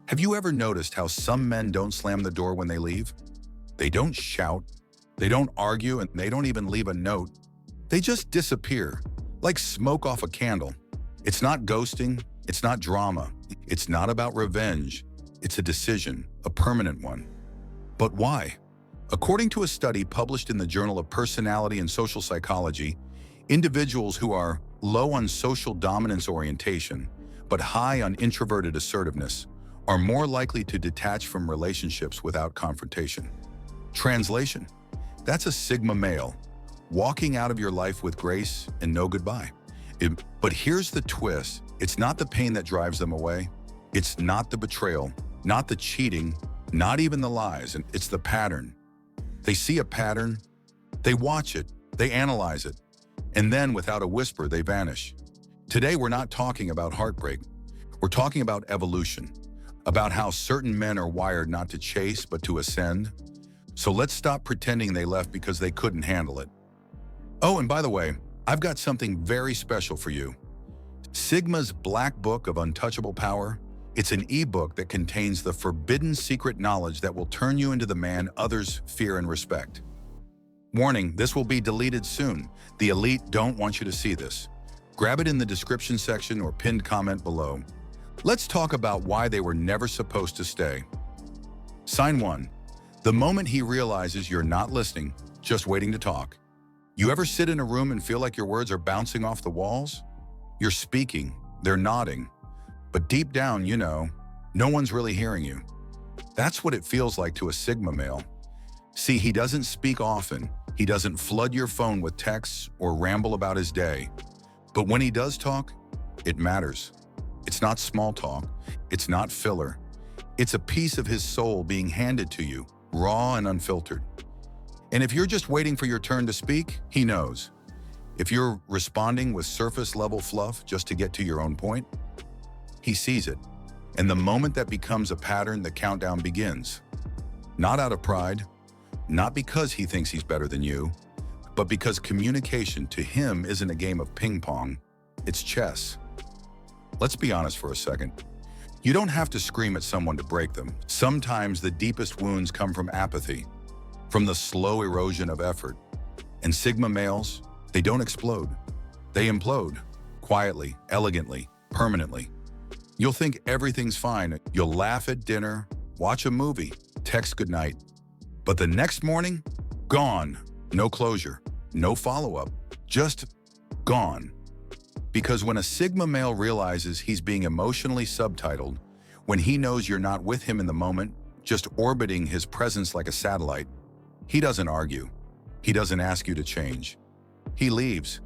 Have you ever noticed how some men don't slam the door when they leave? They don't shout, they don't argue, and they don't even leave a note. They just disappear, like smoke off a candle. It's not ghosting, it's not drama, it's not about revenge. It's a decision, a permanent one. But why? According to a study published in the Journal of Personality and Social Psychology, individuals who are low on social dominance orientation, but high on introverted assertiveness, are more likely to detach from relationships without confrontation. Translation: that's a Sigma male, walking out of your life with grace and no goodbye. But here's the twist: it's not the pain that drives them away. It's not the betrayal, not the cheating, not even the lies, and it's the pattern. They see a pattern, they watch it, they analyze it, and then without a whisper, they vanish. Today, we're not talking about heartbreak. We're talking about evolution, about how certain men are wired not to chase, but to ascend. So let's stop pretending they left because they couldn't handle it. Oh, and by the way, I've got something very special for you. Sigma's Black Book of Untouchable Power. It's an ebook that contains the forbidden secret knowledge that will turn you into the man others fear and respect. Warning, this will be deleted soon. The elite don't want you to see this. Grab it in the description section or pinned comment below. Let's talk about why they were never supposed to stay. Sign 1. The moment he realizes you're not listening, just waiting to talk. You ever sit in a room and feel like your words are bouncing off the walls? You're speaking, they're nodding, but deep down, you know, no one's really hearing you. That's what it feels like to a Sigma male. See, he doesn't speak often. He doesn't flood your phone with texts or ramble about his day. But when he does talk, it matters. It's not small talk. It's not filler. It's a piece of his soul being handed to you, raw and unfiltered. And if you're just waiting for your turn to speak, he knows. If you're responding with surface-level fluff just to get to your own point, he sees it. And the moment that becomes a pattern, the countdown begins. Not out of pride, not because he thinks he's better than you, but because communication to him isn't a game of ping pong, it's chess. Let's be honest for a second. You don't have to scream at someone to break them. Sometimes the deepest wounds come from apathy, from the slow erosion of effort. And Sigma males, they don't explode. They implode, quietly, elegantly, permanently. You'll think everything's fine. You'll laugh at dinner, watch a movie, text goodnight. But the next morning, gone. No closure, no follow-up, just gone. Because when a Sigma male realizes he's being emotionally subtitled, when he knows you're not with him in the moment, just orbiting his presence like a satellite, he doesn't argue. He doesn't ask you to change. He leaves,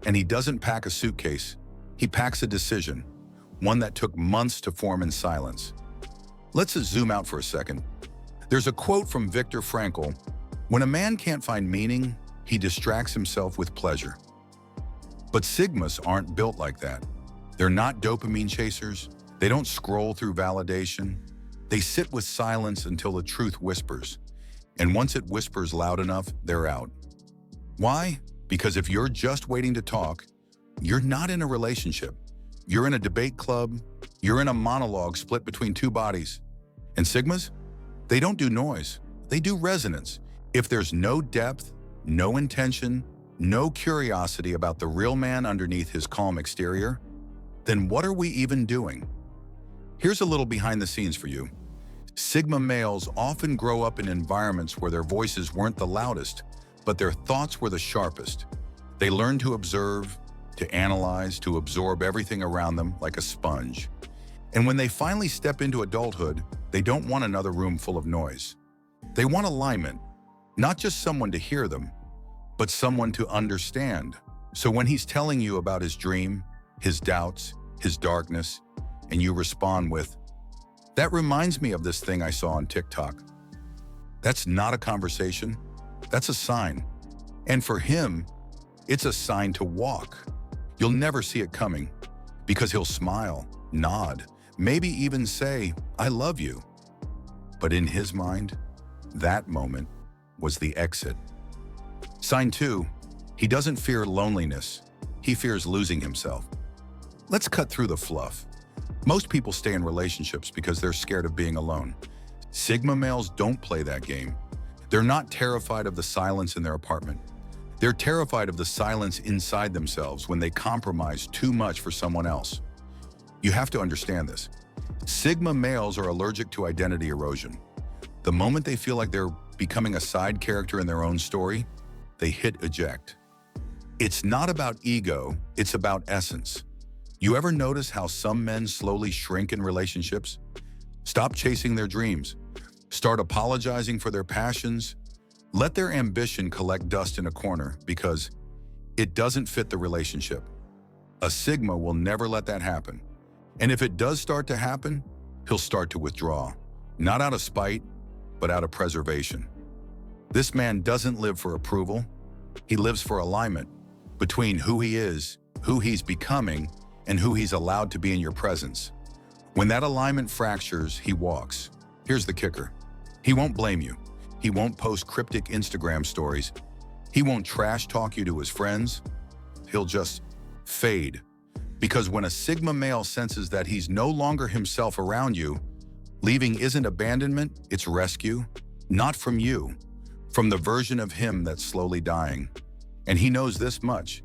and he doesn't pack a suitcase. He packs a decision, one that took months to form in silence. Let's zoom out for a second. There's a quote from Viktor Frankl: "When a man can't find meaning, he distracts himself with pleasure." But Sigmas aren't built like that. They're not dopamine chasers. They don't scroll through validation. They sit with silence until the truth whispers. And once it whispers loud enough, they're out. Why? Because if you're just waiting to talk, you're not in a relationship. You're in a debate club. You're in a monologue split between two bodies. And Sigmas? They don't do noise. They do resonance. If there's no depth, no intention, no curiosity about the real man underneath his calm exterior, then what are we even doing? Here's a little behind the scenes for you. Sigma males often grow up in environments where their voices weren't the loudest, but their thoughts were the sharpest. They learn to observe, to analyze, to absorb everything around them like a sponge. And when they finally step into adulthood, they don't want another room full of noise. They want alignment, not just someone to hear them, but someone to understand. So when he's telling you about his dream, his doubts, his darkness, and you respond with, "That reminds me of this thing I saw on TikTok," that's not a conversation, that's a sign. And for him, it's a sign to walk. You'll never see it coming, because he'll smile, nod, maybe even say, "I love you." But in his mind, that moment was the exit. Sign 2, he doesn't fear loneliness. He fears losing himself. Let's cut through the fluff. Most people stay in relationships because they're scared of being alone. Sigma males don't play that game. They're not terrified of the silence in their apartment. They're terrified of the silence inside themselves when they compromise too much for someone else. You have to understand this. Sigma males are allergic to identity erosion. The moment they feel like they're becoming a side character in their own story, they hit eject. It's not about ego, it's about essence. You ever notice how some men slowly shrink in relationships? Stop chasing their dreams. Start apologizing for their passions. Let their ambition collect dust in a corner because it doesn't fit the relationship. A Sigma will never let that happen. And if it does start to happen, he'll start to withdraw. Not out of spite, but out of preservation. This man doesn't live for approval. He lives for alignment between who he is, who he's becoming, and who he's allowed to be in your presence. When that alignment fractures, he walks. Here's the kicker. He won't blame you. He won't post cryptic Instagram stories. He won't trash talk you to his friends. He'll just fade. Because when a Sigma male senses that he's no longer himself around you, leaving isn't abandonment, it's rescue. Not from you, from the version of him that's slowly dying. And he knows this much.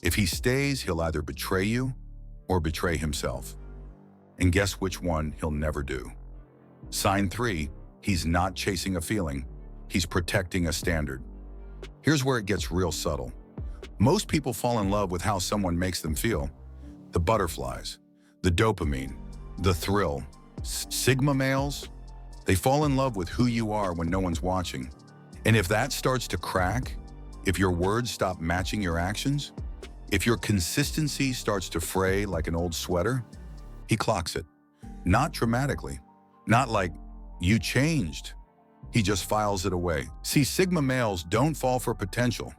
If he stays, he'll either betray you or betray himself. And guess which one he'll never do? Sign 3, he's not chasing a feeling. He's protecting a standard. Here's where it gets real subtle. Most people fall in love with how someone makes them feel. The butterflies, the dopamine, the thrill. Sigma males, they fall in love with who you are when no one's watching. And if that starts to crack, if your words stop matching your actions, if your consistency starts to fray like an old sweater, he clocks it. Not dramatically, not like, you changed. He just files it away. See, Sigma males don't fall for potential.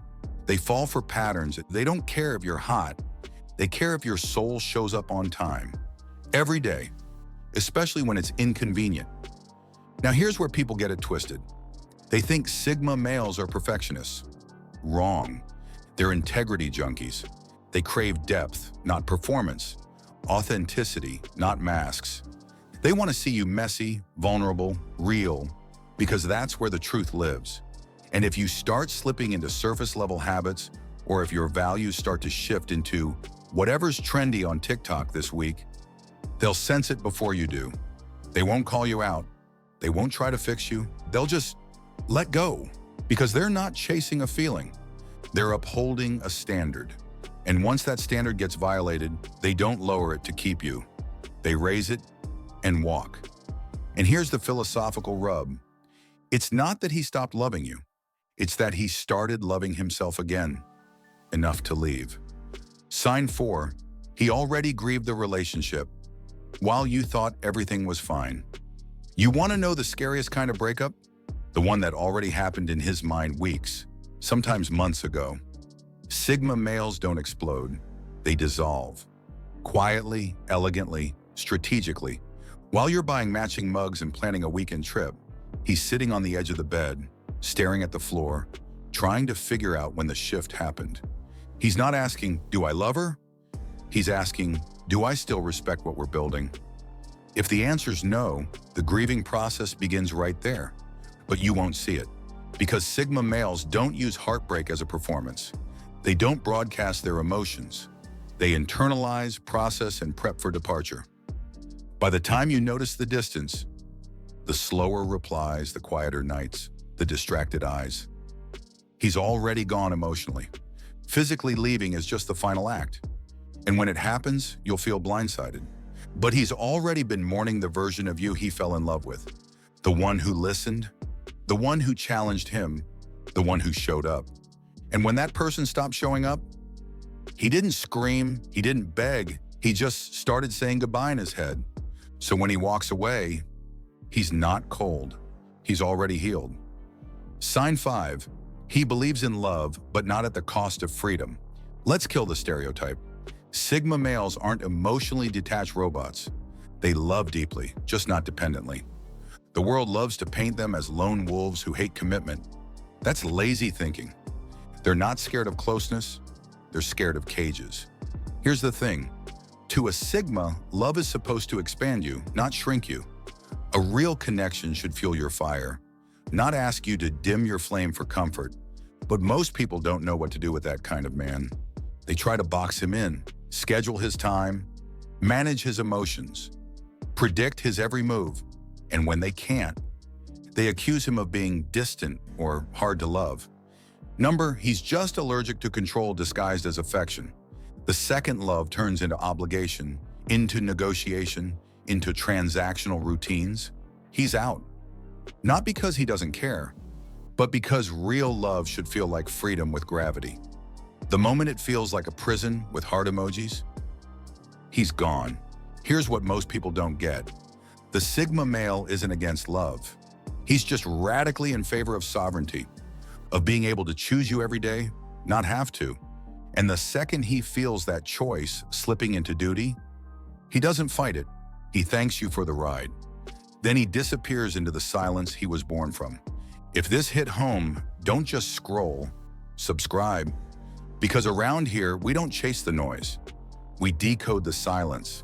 They fall for patterns. They don't care if you're hot. They care if your soul shows up on time. Every day, especially when it's inconvenient. Now here's where people get it twisted. They think Sigma males are perfectionists. Wrong. They're integrity junkies. They crave depth, not performance. Authenticity, not masks. They want to see you messy, vulnerable, real, because that's where the truth lives. And if you start slipping into surface-level habits, or if your values start to shift into whatever's trendy on TikTok this week, they'll sense it before you do. They won't call you out. They won't try to fix you. They'll just let go, because they're not chasing a feeling. They're upholding a standard. And once that standard gets violated, they don't lower it to keep you. They raise it and walk. And here's the philosophical rub. It's not that he stopped loving you. It's that he started loving himself again, enough to leave. Sign 4, he already grieved the relationship while you thought everything was fine. You want to know the scariest kind of breakup? The one that already happened in his mind weeks, sometimes months ago. Sigma males don't explode, they dissolve. Quietly, elegantly, strategically. While you're buying matching mugs and planning a weekend trip, he's sitting on the edge of the bed, staring at the floor, trying to figure out when the shift happened. He's not asking, do I love her? He's asking, do I still respect what we're building? If the answer's no, the grieving process begins right there. But you won't see it, because Sigma males don't use heartbreak as a performance. They don't broadcast their emotions. They internalize, process, and prep for departure. By the time you notice the distance, the slower replies, the quieter nights, the distracted eyes, he's already gone emotionally. Physically leaving is just the final act. And when it happens, you'll feel blindsided. But he's already been mourning the version of you he fell in love with. The one who listened, the one who challenged him, the one who showed up. And when that person stopped showing up, he didn't scream, he didn't beg, he just started saying goodbye in his head. So when he walks away, he's not cold, he's already healed. Sign 5, he believes in love, but not at the cost of freedom. Let's kill the stereotype. Sigma males aren't emotionally detached robots. They love deeply, just not dependently. The world loves to paint them as lone wolves who hate commitment. That's lazy thinking. They're not scared of closeness, they're scared of cages. Here's the thing, To a Sigma, love is supposed to expand you, not shrink you. A real connection should fuel your fire, not ask you to dim your flame for comfort. But most people don't know what to do with that kind of man. They try to box him in, schedule his time, manage his emotions, predict his every move, and when they can't, they accuse him of being distant or hard to love. He's just allergic to control disguised as affection. The second love turns into obligation, into negotiation, into transactional routines. He's out. Not because he doesn't care, but because real love should feel like freedom with gravity. The moment it feels like a prison with heart emojis, he's gone. Here's what most people don't get. The Sigma male isn't against love. He's just radically in favor of sovereignty, of being able to choose you every day, not have to. And the second he feels that choice slipping into duty, he doesn't fight it. He thanks you for the ride. Then he disappears into the silence he was born from. If this hit home, don't just scroll, subscribe. Because around here, we don't chase the noise. We decode the silence.